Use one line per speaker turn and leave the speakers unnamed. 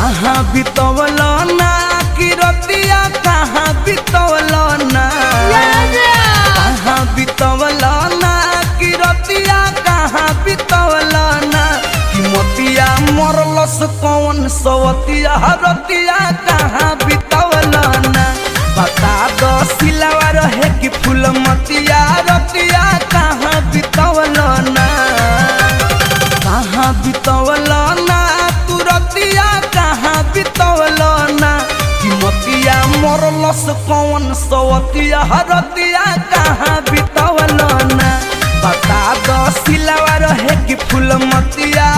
कहाँ बितवल ना कि रतिया कहाँ बितवल ना कहाँ बितवल ना कि रतिया कहाँ बितवल ना कि मोतिया मरलस कौन सवतिया रतिया कहाँ बितवल ना बता दो सिलवा रहे कि फूल मतिया रतिया कहाँ बितवल ना कहाँ बितवल ना तू रतिया कहाँ बितवल ना कि मोतिया मरलस कौन सवतिया रतिया कहाँ बितवल ना बता दो सिलवा रहे कि फूल मतिया